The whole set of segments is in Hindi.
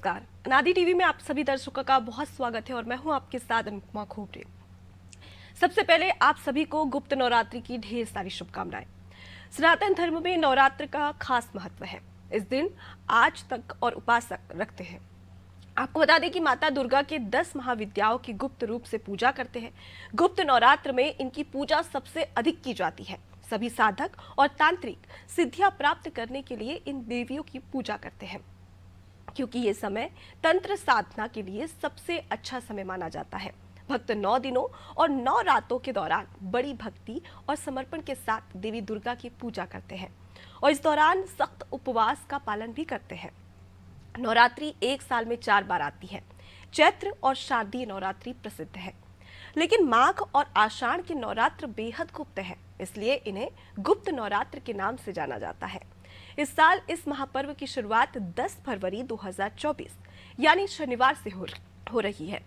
नमस्कार। अनादि टीवी में आप सभी दर्शकों का बहुत स्वागत है और मैं हूं आपके साथ अनुपमा खोपड़े। सबसे पहले आप सभी को गुप्त नवरात्रि की ढेर सारी शुभकामनाएं। सनातन धर्म में नवरात्र का खास महत्व है। इस दिन आज तक और उपासक रखते हैं। आपको बता दें कि माता दुर्गा के 10 महाविद्याओं की गुप्त रूप से पूजा करते हैं। गुप्त नवरात्र में इनकी पूजा सबसे अधिक की जाती है। सभी साधक और तांत्रिक सिद्धियां प्राप्त करने के लिए इन देवियों की पूजा करते हैं, क्योंकि ये समय तंत्र साधना के लिए सबसे अच्छा समय माना जाता है। भक्त 9 दिनों और 9 रातों के दौरान बड़ी भक्ति और समर्पण के साथ देवी दुर्गा की पूजा करते हैं और इस दौरान सख्त उपवास का पालन भी करते हैं। नवरात्रि एक साल में 4 बार आती है। चैत्र और शारदीय नवरात्रि प्रसिद्ध है, लेकिन माघ और आषाढ़ के नवरात्र बेहद गुप्त है, इसलिए इन्हें गुप्त नवरात्र के नाम से जाना जाता है। इस साल इस महापर्व की शुरुआत 10 फरवरी 2024 यानी शनिवार से हो रही है।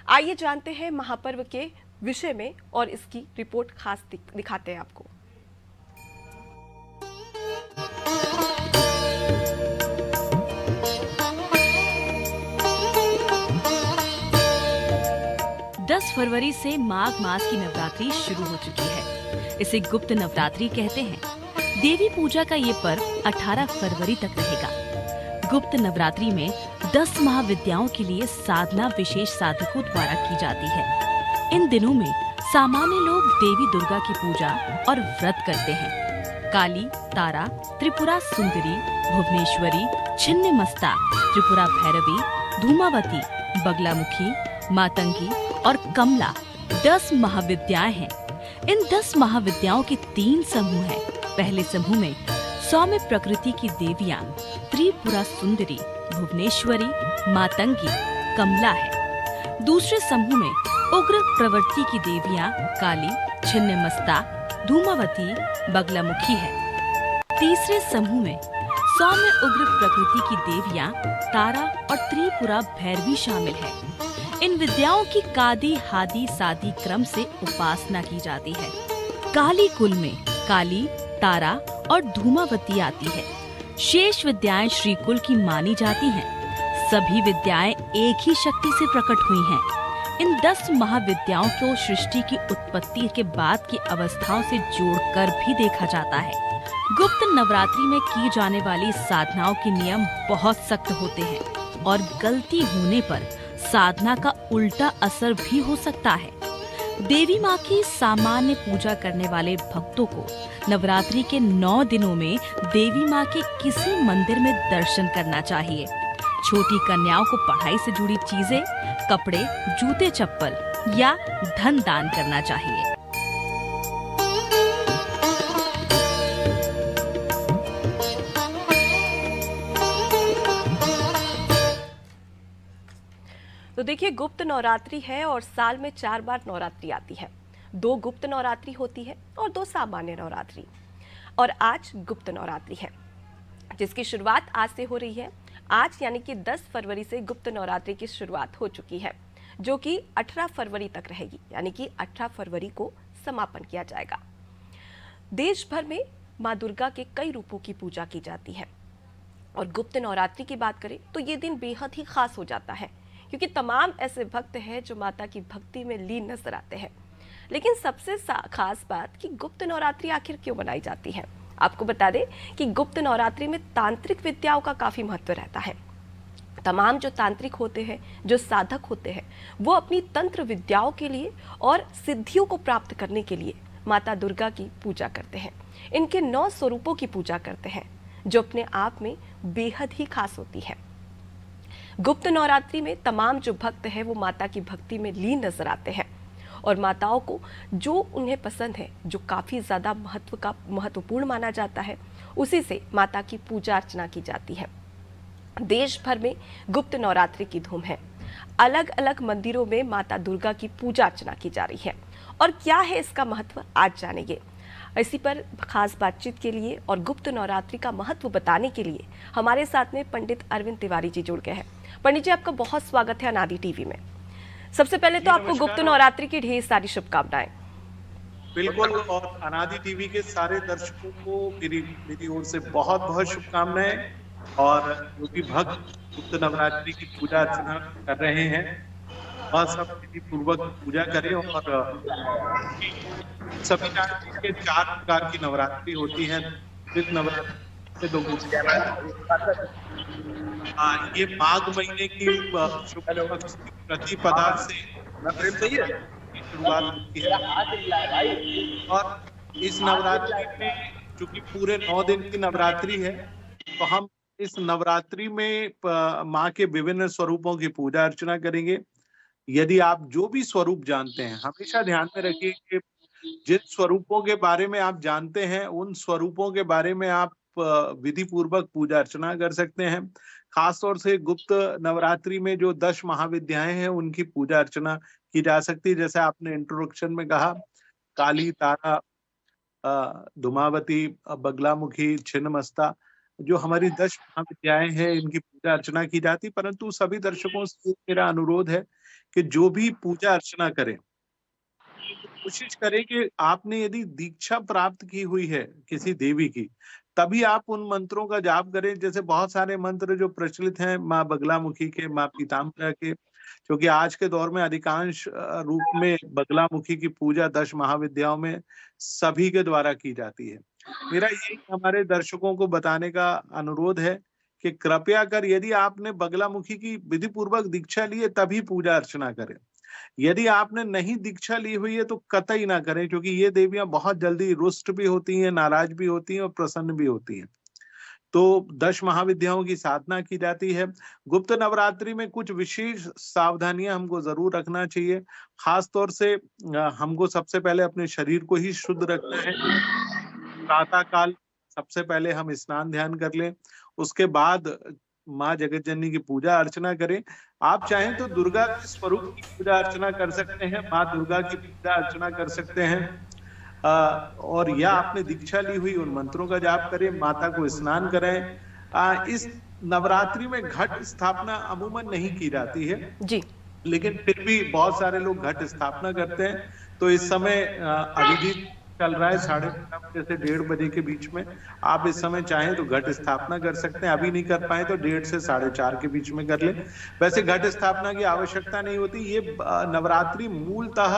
आइए जानते हैं महापर्व के विषय में और इसकी रिपोर्ट खास दिखाते हैं आपको। फरवरी से माघ मास की नवरात्रि शुरू हो चुकी है। इसे गुप्त नवरात्रि कहते हैं। देवी पूजा का ये पर्व 18 फरवरी तक रहेगा। गुप्त नवरात्रि में 10 महाविद्याओं के लिए साधना विशेष साधकों द्वारा की जाती है। इन दिनों में सामान्य लोग देवी दुर्गा की पूजा और व्रत करते हैं। काली, तारा, त्रिपुरा सुंदरी, भुवनेश्वरी, छिन्नमस्ता, त्रिपुरा भैरवी, धूमावती, बगलामुखी, मातंगी और कमला 10 महाविद्याएं हैं। इन 10 महाविद्याओं के 3 समूह हैं। पहले समूह में सौम्य प्रकृति की देवियां त्रिपुरा सुंदरी, भुवनेश्वरी, मातंगी, कमला है। दूसरे समूह में उग्र प्रवृत्ति की देवियां काली, छिन्नमस्ता, धूमावती, बगलामुखी है। तीसरे समूह में सौम्य उग्र प्रकृति की देवियां तारा और त्रिपुरा भैरवी शामिल है। इन विद्याओं की कादी हादी सादी क्रम से उपासना की जाती है। काली कुल में काली, तारा और धूमावती आती है। शेष विद्याएं श्री कुल की मानी जाती हैं। सभी विद्याएं एक ही शक्ति से प्रकट हुई हैं। इन 10 महाविद्याओं को सृष्टि की उत्पत्ति के बाद की अवस्थाओं से जोड़कर भी देखा जाता है। गुप्त नवरात्रि में की जाने वाली साधनाओं के नियम बहुत सख्त होते हैं और गलती होने पर साधना का उल्टा असर भी हो सकता है। देवी माँ की सामान्य पूजा करने वाले भक्तों को नवरात्रि के 9 दिनों में देवी माँ के किसी मंदिर में दर्शन करना चाहिए। छोटी कन्याओं को पढ़ाई से जुड़ी चीजें, कपड़े, जूते चप्पल या धन दान करना चाहिए। तो देखिए, गुप्त नवरात्रि है और साल में 4 बार नवरात्रि आती है। 2 गुप्त नवरात्रि होती है और 2 सामान्य नवरात्रि। और आज गुप्त नवरात्रि है, जिसकी शुरुआत आज से हो रही है। आज यानी कि 10 फरवरी से गुप्त नवरात्रि की शुरुआत हो चुकी है, जो कि 18 फरवरी तक रहेगी, यानी कि 18 फरवरी को समापन किया जाएगा। देश भर में माँ दुर्गा के कई रूपों की पूजा की जाती है और गुप्त नवरात्रि की बात करें तो ये दिन बेहद ही खास हो जाता है, क्योंकि तमाम ऐसे भक्त हैं जो माता की भक्ति में लीन नजर आते हैं। लेकिन सबसे खास बात कि गुप्त नवरात्रि आखिर क्यों मनाई जाती है। आपको बता दें कि गुप्त नवरात्रि में तांत्रिक विद्याओं का काफी महत्व रहता है। तमाम जो तांत्रिक होते हैं, जो साधक होते हैं, वो अपनी तंत्र विद्याओं के लिए और सिद्धियों को प्राप्त करने के लिए माता दुर्गा की पूजा करते हैं। इनके 9 स्वरूपों की पूजा करते हैं, जो अपने आप में बेहद ही खास होती है। गुप्त नवरात्रि में तमाम जो भक्त हैं वो माता की भक्ति में लीन नजर आते हैं और माताओं को जो उन्हें पसंद है, जो काफी ज्यादा महत्वपूर्ण माना जाता है, उसी से माता की पूजा अर्चना की जाती है। देश भर में गुप्त नवरात्रि की धूम है। अलग अलग मंदिरों में माता दुर्गा की पूजा अर्चना की जा रही है और क्या है इसका महत्व, आज जानेंगे। इसी पर खास बातचीत के लिए और गुप्त नवरात्रि का महत्व बताने के लिए हमारे साथ में पंडित अरविंद तिवारी जी जुड़ गए हैं। पंडित जी, आपका बहुत स्वागत है अनादि टीवी में। सबसे पहले तो आपको गुप्त नवरात्रि की ढेर सारी शुभकामनाएं। बिल्कुल, और अनादि टीवी के सारे दर्शकों को मेरी ओर से बहुत बहुत शुभकामनाएं। और जो भी भक्त गुप्त नवरात्रि की पूजा अर्चना कर रहे हैं वह सब विधि पूर्वक पूजा करें। और सभी जानते हैं कि 4 प्रकार की नवरात्रि होती है। इस नवरात्रि से दो गुप्त ये माघ महीने की शुक्ल पक्ष की प्रतिपदा से की शुरुआत होती है। और इस नवरात्रि में चूंकि पूरे 9 दिन की नवरात्रि है तो हम इस नवरात्रि में माँ के विभिन्न स्वरूपों की पूजा अर्चना करेंगे। यदि आप जो भी स्वरूप जानते हैं, हमेशा ध्यान में रखिए कि जिन स्वरूपों के बारे में आप जानते हैं उन स्वरूपों के बारे में आप विधि पूर्वक पूजा अर्चना कर सकते हैं। खासतौर से गुप्त नवरात्रि में जो 10 महाविद्याएं हैं उनकी पूजा अर्चना की जा सकती है। जैसे आपने इंट्रोडक्शन में कहा, काली, तारा, धूमावती, बगलामुखी, छिन्नमस्ता, जो हमारी 10 महाविद्याएं हैं इनकी पूजा अर्चना की जाती। परंतु सभी दर्शकों से मेरा अनुरोध है कि जो भी पूजा अर्चना करें कोशिश करें कि आपने यदि दीक्षा प्राप्त की हुई है किसी देवी की तभी आप उन मंत्रों का जाप करें। जैसे बहुत सारे मंत्र जो प्रचलित हैं माँ बगलामुखी के, माँ पीताम्बरा के, क्योंकि आज के दौर में अधिकांश रूप में बगलामुखी की पूजा 10 महाविद्याओं में सभी के द्वारा की जाती है। मेरा यही हमारे दर्शकों को बताने का अनुरोध है कि कृपया कर यदि आपने बगलामुखी की विधि पूर्वक दीक्षा ली है तभी पूजा अर्चना करें। यदि आपने नहीं दीक्षा ली हुई है तो कतई ना करें, क्योंकि ये देवियां बहुत जल्दी रुष्ट भी होती हैं, नाराज भी होती हैं और प्रसन्न भी होती हैं। तो 10 महाविद्याओं की साधना की जाती है। गुप्त नवरात्रि में कुछ विशेष सावधानियां हमको जरूर रखना चाहिए। खास तौर से हमको सबसे पहले अपने शरीर को ही शुद्ध रखना है। प्रातः काल सबसे पहले हम स्नान ध्यान कर लें, उसके बाद माँ जगत जननी की पूजा अर्चना करें। आप चाहें तो दुर्गा के स्वरूप की पूजा अर्चना कर सकते हैं, माँ दुर्गा की पूजा अर्चना कर सकते हैं। और या आपने दीक्षा ली हुई उन मंत्रों का जाप करें, माता को स्नान कराएं। इस नवरात्रि में घट स्थापना अमूमन नहीं की जाती है जी, लेकिन फिर भी बहुत सारे लोग घट स्थापना करते हैं। तो इस समय अभिजीत चल रहा है 12:30 बजे से 1:30 बजे के बीच में। आप इस समय चाहें तो घट स्थापना कर सकते हैं। अभी नहीं कर पाए तो 1:30 से 4:30 के बीच में कर लें। वैसे घट स्थापना की आवश्यकता नहीं होती। ये नवरात्रि मूलतः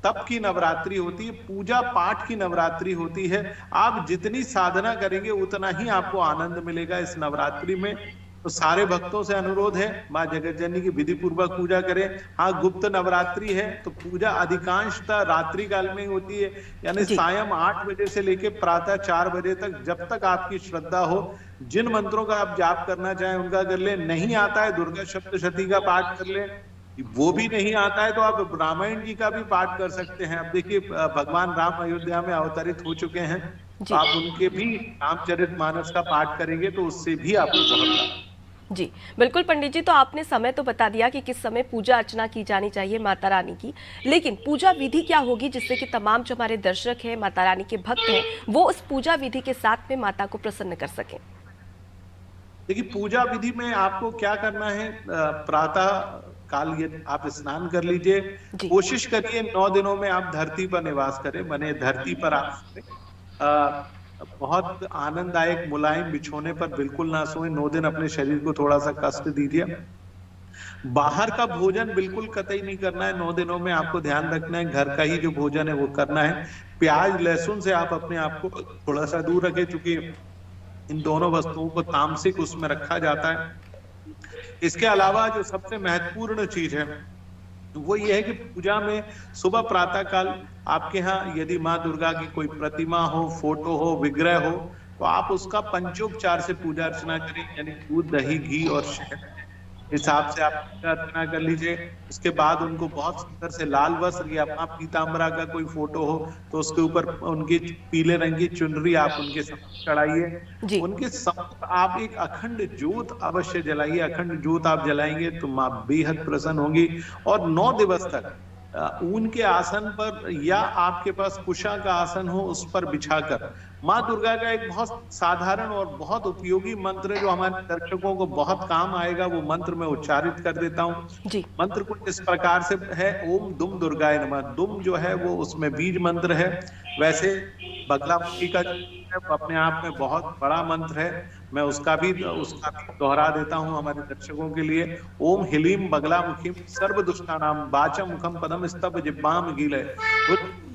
तप की नवरात्रि होती है, पूजा पाठ की नवरात्रि होती है। आप जितनी साधना करेंगे उतना ही आपको आनंद मिलेगा इस नवरात्रि में। तो सारे भक्तों से अनुरोध है माँ जगत जननी की विधि पूर्वक पूजा करें। हाँ, गुप्त नवरात्रि है तो पूजा अधिकांशतः रात्रि काल में होती है, यानी सायं 8 बजे से लेकर प्रातः 4 बजे तक, जब तक आपकी श्रद्धा हो। जिन मंत्रों का आप जाप करना चाहें उनका कर ले। नहीं आता है दुर्गा सप्तशती का पाठ कर ले, वो भी नहीं आता है तो आप रामायण जी का भी पाठ कर सकते हैं। अब देखिए भगवान राम अयोध्या में अवतरित हो चुके हैं, तो आप उनके भी रामचरितमानस का पाठ करेंगे तो उससे भी आपको बहुत जी बिल्कुल पंडित जी। तो आपने समय तो बता दिया कि किस समय पूजा अर्चना की जानी चाहिए माता रानी की, लेकिन पूजा विधि क्या होगी जिससे कि तमाम जो हमारे दर्शक हैं, माता रानी के भक्त हैं, वो उस पूजा विधि के साथ में माता को प्रसन्न कर सकें? देखिए, पूजा विधि में आपको क्या करना है, प्रातः काल ये आप स्नान कर लीजिए। कोशिश करिए 9 दिनों में आप धरती पर निवास करें, बने धरती पर आप बहुत आनंददायक मुलायम बिछोने पर बिल्कुल ना सोए। 9 दिन अपने शरीर को थोड़ा सा कष्ट दीजिए। बाहर का भोजन बिल्कुल कतई नहीं करना है 9 दिनों में। आपको ध्यान रखना है घर का ही जो भोजन है वो करना है। प्याज लहसुन से आप अपने आप को थोड़ा सा दूर रखें, क्योंकि इन दोनों वस्तुओं को तामसिक उसमें रखा जाता है। इसके अलावा जो सबसे महत्वपूर्ण चीज है वो ये है कि पूजा में सुबह प्रातः काल आपके यहाँ यदि माँ दुर्गा की कोई प्रतिमा हो, फोटो हो, विग्रह हो, तो आप उसका पंचोपचार से पूजा अर्चना करें, यानी दूध, दही, घी और शहद हिसाब से आप पूजा अर्चना कर लीजिए। उसके बाद उनको बहुत सुंदर से लाल वस्त्र या माँ पीताम्बरा का कोई फोटो हो तो उसके ऊपर उनकी पीले रंग की चुनरी आप उनके सामने चढ़ाइए। उनके सामने आप एक अखंड ज्योत अवश्य जलाइए। अखंड ज्योत आप जलाएंगे तो माँ बेहद प्रसन्न होंगी। और 9 दिवस तक ऊन के आसन पर या आपके पास कुशा का आसन हो उस पर बिछाकर माँ दुर्गा का एक बहुत साधारण और बहुत उपयोगी मंत्र है जो हमारे दर्शकों को बहुत काम आएगा, वो मंत्र मैं उच्चारित कर देता हूँ। मंत्र कुछ इस प्रकार से है, ओम दुम दुर्गाय नमः। दुम जो है वो उसमें बीज मंत्र है। वैसे बगलामुखी का है वो अपने आप में बहुत बड़ा मंत्र है। मैं उसका भी दोहरा देता हूं हमारे दर्शकों के लिए। ओम ह्लीं बगलामुखीं सर्वदुष्टानां वाचमुखं पदम स्तभ जिह्वाम गीलय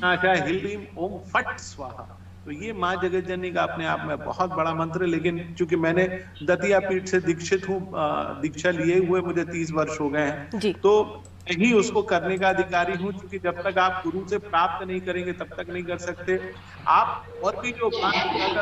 ह्लीं ओम फट स्वाहा। तो ये माँ जगत जननी का अपने आप में बहुत बड़ा मंत्र है। लेकिन चूंकि मैंने दतिया पीठ से दीक्षित हूँ, दीक्षा लिए हुए मुझे 30 वर्ष हो गए हैं, तो ही उसको करने का अधिकारी हूँ। क्योंकि जब तक आप गुरु से प्राप्त नहीं करेंगे तब तक नहीं कर सकते। आप और भी जो माँ दुर्गा का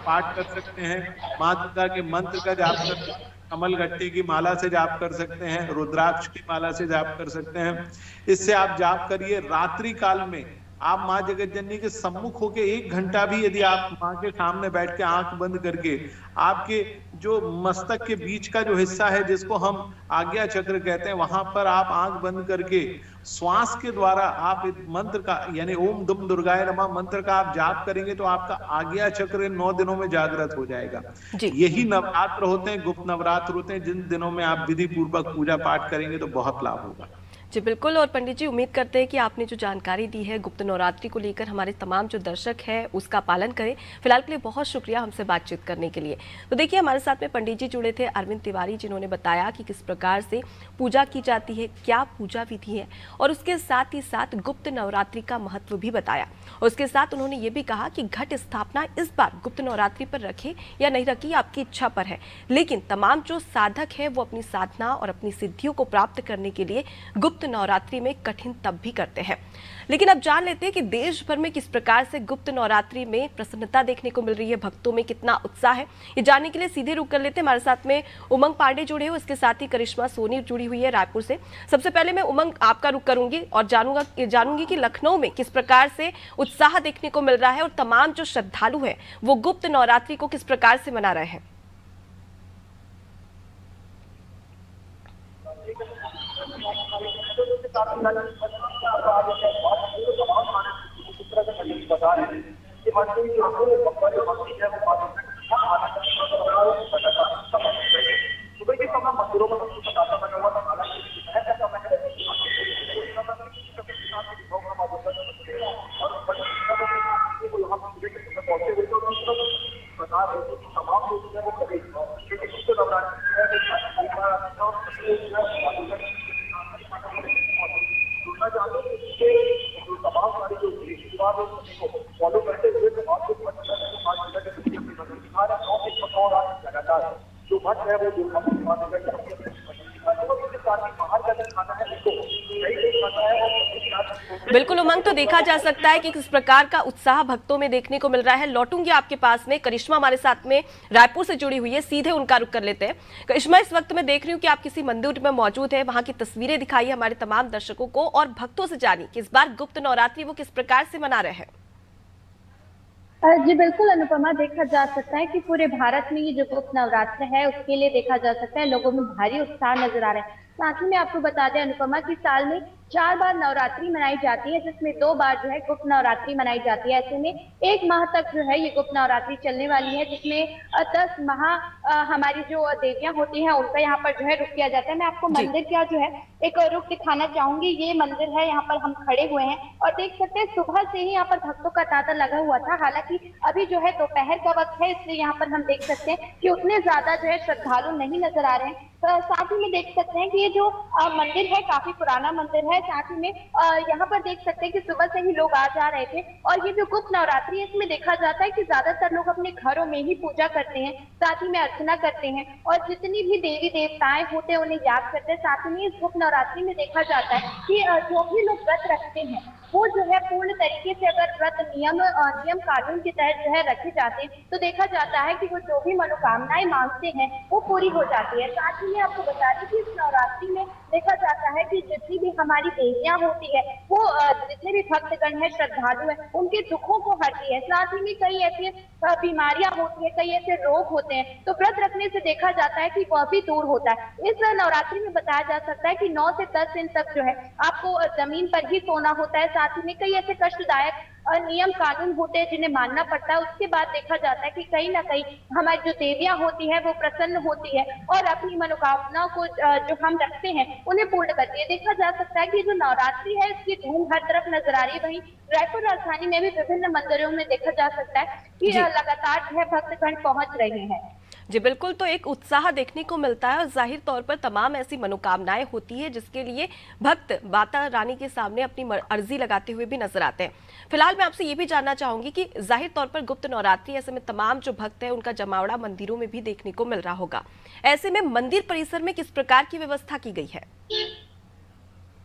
पाठ कर सकते हैं, माँ दुर्गा के मंत्र का जाप कर सकते हैं, कमलगट्टे की माला से जाप कर सकते हैं, रुद्राक्ष की माला से जाप कर सकते हैं। इससे आप जाप करिए। रात्रि काल में आप माँ जगत जननी के सम्मुख होके 1 घंटा भी यदि आप माँ के सामने बैठ के आंख बंद करके आपके जो मस्तक के बीच का जो हिस्सा है जिसको हम आज्ञा चक्र कहते हैं, वहां पर आप आंख बंद करके श्वास के द्वारा आप इस मंत्र का यानी ओम दुम दुर्गाय नमः मंत्र का आप जाप करेंगे तो आपका आज्ञा चक्र 9 दिनों में जागृत हो जाएगा। यही नवरात्र होते हैं, गुप्त नवरात्र होते हैं, जिन दिनों में आप विधि पूर्वक पूजा पाठ करेंगे तो बहुत लाभ होगा। जी बिल्कुल। और पंडित जी, उम्मीद करते हैं कि आपने जो जानकारी दी है गुप्त नवरात्रि को लेकर हमारे तमाम जो दर्शक हैं उसका पालन करें। फिलहाल के लिए बहुत शुक्रिया हमसे बातचीत करने के लिए। तो देखिए, हमारे साथ में पंडित जी जुड़े थे अरविंद तिवारी, जिन्होंने बताया कि किस प्रकार से पूजा की जाती है, क्या पूजा विधि है, और उसके साथ ही साथ गुप्त नवरात्रि का महत्व भी बताया। और उसके साथ उन्होंने ये भी कहा कि घट स्थापना इस बार गुप्त नवरात्रि पर रखे या नहीं रखी आपकी इच्छा पर है, लेकिन तमाम जो साधक है वो अपनी साधना और अपनी सिद्धियों को प्राप्त करने के लिए गुप्त नवरात्रि में कठिन तप भी करते हैं। लेकिन अब जान लेते हैं कि देश भर में किस प्रकार से गुप्त नवरात्रि में प्रसन्नता देखने को मिल रही है, भक्तों में कितना उत्साह है। ये जानने के लिए सीधे रुक कर लेते हैं। हमारे साथ में उमंग पांडे जुड़े हुए, उसके साथ ही करिश्मा सोनी जुड़ी हुई है रायपुर से। सबसे पहले मैं उमंग आपका रुख करूंगी और जानूंगी कि लखनऊ में किस प्रकार से उत्साह देखने को मिल रहा है और तमाम जो श्रद्धालु है वो गुप्त नवरात्रि को किस प्रकार से मना रहे हैं। बिल्कुल उमंग, तो देखा जा सकता है कि किस प्रकार का उत्साह भक्तों में देखने को मिल रहा है। लौटूंगी आपके पास में, करिश्मा हमारे साथ में रायपुर से जुड़ी हुई है, सीधे उनका रुख कर लेते हैं। करिश्मा, इस वक्त मैं देख रही हूँ कि आप किसी मंदिर में मौजूद है, वहां की तस्वीरें दिखाई हमारे तमाम दर्शकों को और भक्तों से जानी कि इस बार गुप्त नवरात्रि वो किस प्रकार से मना रहे हैं। जी बिल्कुल अनुपमा, देखा जा सकता है कि पूरे भारत में ये जो गुप्त नवरात्र है उसके लिए देखा जा सकता है लोगों में भारी उत्साह नजर आ रहा है। साथ ही में आपको बता दें अनुपमा कि साल में 4 बार नवरात्रि मनाई जाती है, जिसमें 2 बार जो है गुप्त नवरात्रि मनाई जाती है। ऐसे में 1 माह तक जो है ये गुप्त नवरात्रि चलने वाली है, जिसमें 10 माह हमारी जो देवियां होती हैं उनका यहाँ पर जो है रुक किया जाता है। मैं आपको मंदिर का जो है एक रुख दिखाना चाहूंगी। ये मंदिर है, यहाँ पर हम खड़े हुए हैं और देख सकते हैं सुबह से ही यहाँ पर भक्तों का तांता लगा हुआ था। हालांकि अभी जो है दोपहर का वक्त है, इसलिए यहाँ पर हम देख सकते हैं कि उतने ज्यादा जो है श्रद्धालु नहीं नजर आ रहे हैं। साथ ही में देख सकते हैं कि ये जो मंदिर है काफी पुराना मंदिर है। साथ ही में यहाँ पर देख सकते हैं कि सुबह से ही लोग आ जा रहे थे। और ये जो गुप्त नवरात्रि है इसमें देखा जाता है कि ज्यादातर लोग अपने घरों में ही पूजा करते हैं, साथ ही में अर्चना करते हैं और जितनी भी देवी देवताएं होते हैं उन्हें याद करते हैं। साथ ही में इस गुप्त नवरात्रि में देखा जाता है कि जो भी लोग व्रत रखते हैं वो जो है पूर्ण तरीके से अगर व्रत नियम कानून के तहत जो है रखे जाते हैं तो देखा जाता है कि वो जो भी मनोकामनाएं मांगते हैं वो पूरी हो जाती है। साथ ही में आपको बता दें कि इस नवरात्रि में देखा जाता है कि जितनी भी हमारी देवियां होती है वो जितने भी भक्तगण है, श्रद्धालु है, उनके दुखों को हरती है। साथ ही में कई ऐसी बीमारियां होती है, कई ऐसे रोग होते हैं तो व्रत रखने से देखा जाता है कि वह भी दूर होता है। इस नवरात्रि में बताया जा सकता है कि 9 से 10 दिन तक जो है आपको जमीन पर ही सोना होता है। साथ ही में कई ऐसे कष्टदायक नियम कानून होते हैं जिन्हें मानना पड़ता है। उसके बाद देखा जाता है कि कहीं ना कहीं हमारी जो देवियां होती है वो प्रसन्न होती है और अपनी मनोकामनाओं को जो हम रखते हैं उन्हें पूर्ण करती है। देखा जा सकता है कि जो नवरात्रि है इसकी धूम हर तरफ नजर आ रही है। वहीं रायपुर राजधानी में भी विभिन्न मंदिरों में देखा जा सकता है कि जी लगातार जो है भक्तगण पहुंच रहे हैं। जी बिल्कुल, तो एक उत्साह देखने को मिलता है और जाहिर तौर पर तमाम ऐसी मनोकामनाएं होती है जिसके लिए भक्त माता रानी के सामने अपनी अर्जी लगाते हुए भी नजर आते हैं। फिलहाल मैं आपसे ये भी जानना चाहूंगी कि जाहिर तौर पर गुप्त नवरात्रि ऐसे में तमाम जो भक्त हैं उनका जमावड़ा मंदिरों में भी देखने को मिल रहा होगा। ऐसे में मंदिर परिसर में किस प्रकार की व्यवस्था की गई है?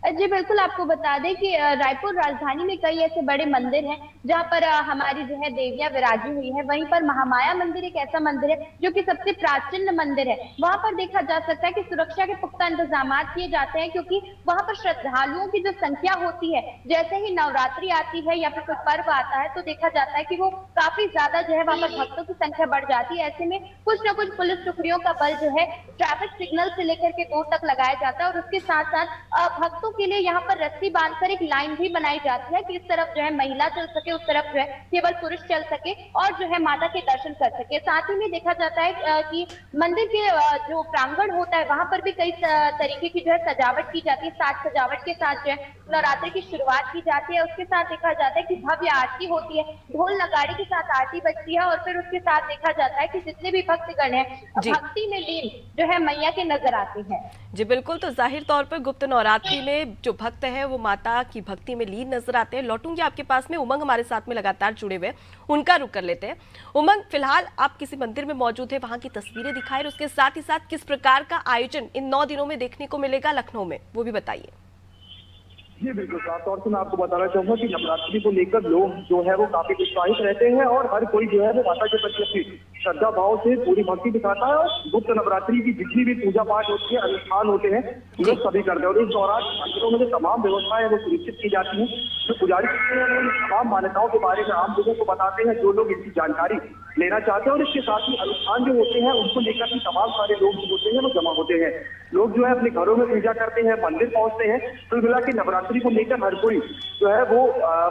जी बिल्कुल, आपको बता दें कि रायपुर राजधानी में कई ऐसे बड़े मंदिर हैं जहां पर हमारी जो है देवियां विराजी हुई है। वहीं पर महामाया मंदिर एक ऐसा मंदिर है जो कि सबसे प्राचीन मंदिर है। वहां पर देखा जा सकता है कि सुरक्षा के पुख्ता इंतजाम किए जाते हैं क्योंकि वहां पर श्रद्धालुओं की जो संख्या होती है, जैसे ही नवरात्रि आती है या फिर कोई पर्व आता है तो देखा जाता है कि वो काफी ज्यादा जो है वहां पर भक्तों की संख्या बढ़ जाती है। ऐसे में कुछ न कुछ पुलिस टुकड़ियों का बल जो है ट्रैफिक सिग्नल से लेकर के दूर तक लगाया जाता है और उसके साथ साथ भक्तों के लिए यहाँ पर रस्सी बांधकर एक लाइन भी बनाई जाती है कि इस तरफ जो है महिला चल सके, उस तरफ जो है केवल पुरुष चल सके और जो है माता के दर्शन कर सके। साथ ही में देखा जाता है कि मंदिर के जो प्रांगण होता है वहां पर भी कई तरीके की जो है सजावट की जाती है। साज सजावट के साथ जो है नवरात्रि की शुरुआत की जाती है। उसके साथ देखा जाता है कि भव्य आरती होती है, ढोल नगाड़े के साथ आरती बजती है और फिर उसके साथ देखा जाता है कि जितने भी भक्तगण हैं भक्ति में लीन जो है मैया के नजर आते हैं। जी बिल्कुल, तो जाहिर तौर पर गुप्त नवरात्रि में जो भक्त हैं वो माता की भक्ति में लीन नजर आते हैं। लौटूंगी आपके पास में, उमंग हमारे साथ में लगातार जुड़े हुए, उनका रुख कर लेते हैं। उमंग, फिलहाल आप किसी मंदिर में मौजूद है, वहां की तस्वीरें दिखाएं और उसके साथ ही साथ किस प्रकार का आयोजन इन 9 दिनों में देखने को मिलेगा लखनऊ में, वो भी बताइए। जी बिल्कुल, साफ तौर से मैं आपको बताना चाहूंगा कि नवरात्रि को लेकर लोग जो है वो काफी उत्साहित रहते हैं और हर कोई जो है वो माता के प्रति अपनी श्रद्धा भाव से पूरी भक्ति दिखाता है और गुप्त नवरात्रि की जितनी भी पूजा पाठ होती है, अनुष्ठान होते हैं, लोग सभी करते हैं और इस दौरान मंदिरों में जो तमाम व्यवस्थाएं वो सुनिश्चित की जाती है। जो पुजारी होते हैं वो तमाम मान्यताओं के बारे में आम लोगों को बताते हैं जो लोग इसकी जानकारी लेना चाहते हैं और इसके साथ ही अनुष्ठान जो होते हैं उनको लेकर भी तमाम सारे लोग जो होते हैं वो जमा होते हैं। लोग जो है अपने घरों में पूजा करते हैं, मंदिर पहुंचते हैं। तो मिला कि नवरात्रि को लेकर हर कोई जो है वो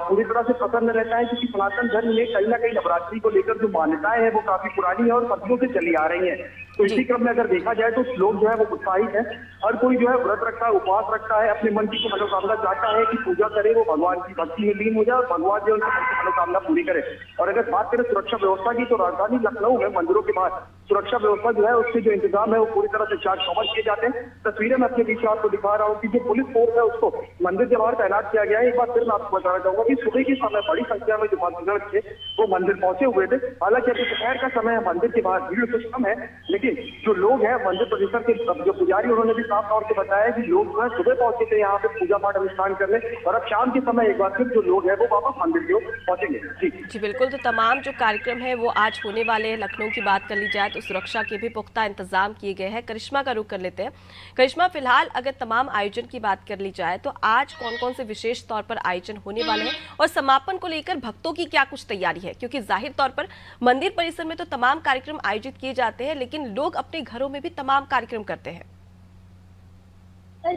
पूरी तरह से प्रसन्न रहता है क्योंकि सनातन धर्म में कहीं ना कहीं नवरात्रि को लेकर जो मान्यताएं हैं वो काफी पुरानी है और सदियों से चली आ रही है। तो इसी क्रम में अगर देखा जाए तो लोग जो है वो उत्साहित है। हर कोई जो है व्रत रखता है, उपवास रखता है, अपने मन की मनोकामना चाहता है कि पूजा करे, वो भगवान की भक्ति में लीन हो जाए और भगवान जो उनकी मनोकामना पूरी करे। और अगर बात करें सुरक्षा व्यवस्था की तो राजधानी लखनऊ में मंदिरों के बाद सुरक्षा व्यवस्था जो है उसके जो इंतजाम है वो पूरी तरह से चाक चौबंद किए जाते हैं। तस्वीरें मैं अपने बीच आपको दिखा रहा हूँ कि जो पुलिस फोर्स है उसको मंदिर के बाहर तैनात किया गया है। एक बार फिर मैं आपको बताना चाहूंगा कि सुबह के समय बड़ी संख्या में जो भक्तगण थे वो मंदिर पहुंचे हुए थे। हालांकि अभी दोपहर का समय है, मंदिर के बाहर भीड़ कुछ कम है, लेकिन जो लोग हैं मंदिर परिसर के जो पुजारी उन्होंने भी साफ तौर से बताया कि लोग जो है सुबह पहुंचे थे यहाँ पे पूजा पाठ अनुष्ठान करने और अब शाम के समय एक बार फिर जो लोग हैं वो वापस मंदिर की ओर पहुंचेंगे। जी बिल्कुल, तो तमाम जो कार्यक्रम है वो आज होने वाले हैं। लखनऊ की बात कर ली जाए तो सुरक्षा के भी पुख्ता इंतजाम किए गए हैं। करिश्मा का रुख कर लेते हैं। करिश्मा, फिलहाल अगर तमाम आयोजन की बात कर ली जाए तो आज कौन कौन से विशेष तौर पर आयोजन होने वाले हैं और समापन को लेकर भक्तों की क्या कुछ तैयारी है? क्योंकि जाहिर तौर पर मंदिर परिसर में तो तमाम कार्यक्रम आयोजित किए जाते हैं लेकिन लोग अपने घरों में भी तमाम कार्यक्रम करते हैं।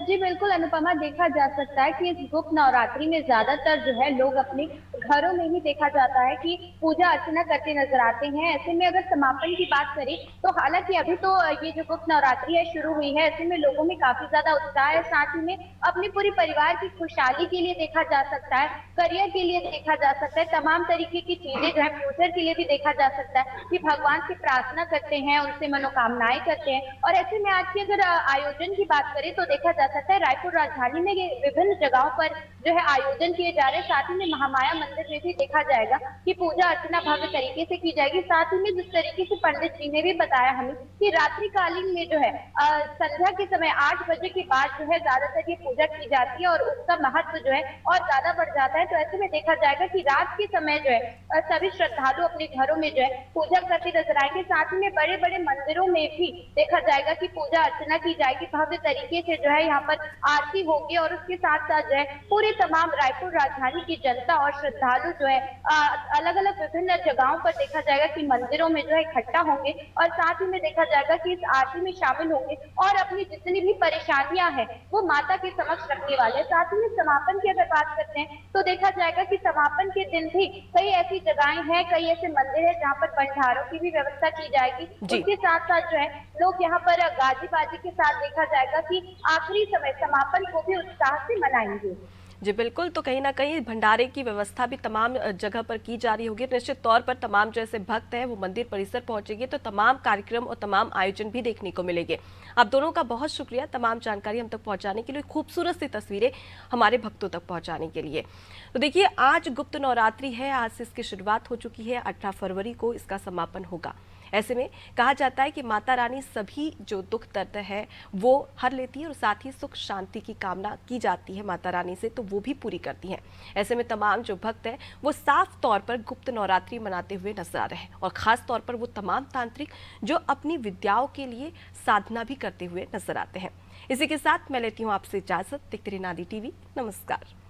जी बिल्कुल अनुपमा, देखा जा सकता है कि इस गुप्त नवरात्रि में ज्यादातर जो है लोग अपने घरों में ही देखा जाता है कि पूजा अर्चना करते नजर आते हैं। ऐसे में अगर समापन की बात करें तो हालांकि अभी तो ये जो गुप्त नवरात्रि है शुरू हुई है, ऐसे में लोगों में काफी ज्यादा उत्साह है। साथ ही में अपने पूरे परिवार की खुशहाली के लिए देखा जा सकता है, करियर के लिए देखा जा सकता है, तमाम तरीके की चीजें जो है फ्यूचर के लिए भी देखा जा सकता है कि भगवान से प्रार्थना करते हैं, उनसे मनोकामनाएं करते हैं। और ऐसे में आज की अगर आयोजन की बात करें तो देखा जा सकता है रायपुर राजधानी में ये विभिन्न जगहों पर जो है आयोजन किए जा रहे हैं। साथ ही में महामाया मंदिर में भी देखा जाएगा कि पूजा अर्चना भव्य तरीके से की जाएगी। साथ ही में जिस तरीके से पंडित जी ने भी बताया हमें कि रात्रिकालीन में जो है संध्या के समय 8 बजे के बाद जो है ज्यादातर ये पूजा की जाती है और उसका महत्व जो है और ज्यादा बढ़ जाता है। तो ऐसे में देखा जाएगा कि रात के समय जो है सभी श्रद्धालु अपने घरों में जो है पूजा करते नजर आएंगे। साथ ही में बड़े बड़े मंदिरों में भी देखा जाएगा कि पूजा अर्चना की जाएगी, भव्य तरीके से जो है है यहाँ पर आरती होगी और उसके साथ साथ जो है पूरे तमाम रायपुर राजधानी की जनता और श्रद्धालु जो है अलग अलग विभिन्न जगहों पर देखा जाएगा कि मंदिरों में जो है इकट्ठा होंगे और साथ ही में देखा जाएगा कि इस आरती में शामिल होंगे और अपनी जितनी भी परेशानियां हैं वो माता के समक्ष रखने वाले हैं। साथ ही में समापन की अगर बात करते हैं तो देखा जाएगा कि समापन के दिन भी कई ऐसी जगहें हैं, कई ऐसे मंदिर है जहाँ पर भंडारों की भी व्यवस्था की जाएगी। उसके साथ साथ जो है लोग यहाँ पर गाजी बाजी के साथ देखा जाएगा कि आखिरी समय समापन को भी उत्साह से मनाएंगे। जी बिल्कुल, तो कहीं ना कहीं भंडारे की व्यवस्था भी तमाम जगह पर की जा रही होगी। निश्चित तौर पर तमाम जैसे भक्त हैं वो मंदिर परिसर पहुंचेंगे तो तमाम कार्यक्रम और तमाम आयोजन भी देखने को मिलेंगे। आप दोनों का बहुत शुक्रिया तमाम जानकारी हम तक पहुंचाने के लिए, खूबसूरत सी तस्वीरें हमारे भक्तों तक पहुंचाने के लिए। तो देखिए, आज गुप्त नवरात्रि है, आज से इसकी शुरुआत हो चुकी है, 18 फरवरी को इसका समापन होगा। ऐसे में कहा जाता है कि माता रानी सभी जो दुख दर्द है वो हर लेती है और साथ ही सुख शांति की कामना की जाती है माता रानी से, तो वो भी पूरी करती हैं। ऐसे में तमाम जो भक्त हैं वो साफ तौर पर गुप्त नवरात्रि मनाते हुए नजर आ रहे हैं और खास तौर पर वो तमाम तांत्रिक जो अपनी विद्याओं के लिए साधना भी करते हुए नजर आते हैं। इसी के साथ मैं लेती हूँ आपसे इजाजत। देखते रहिए नादी टीवी। नमस्कार।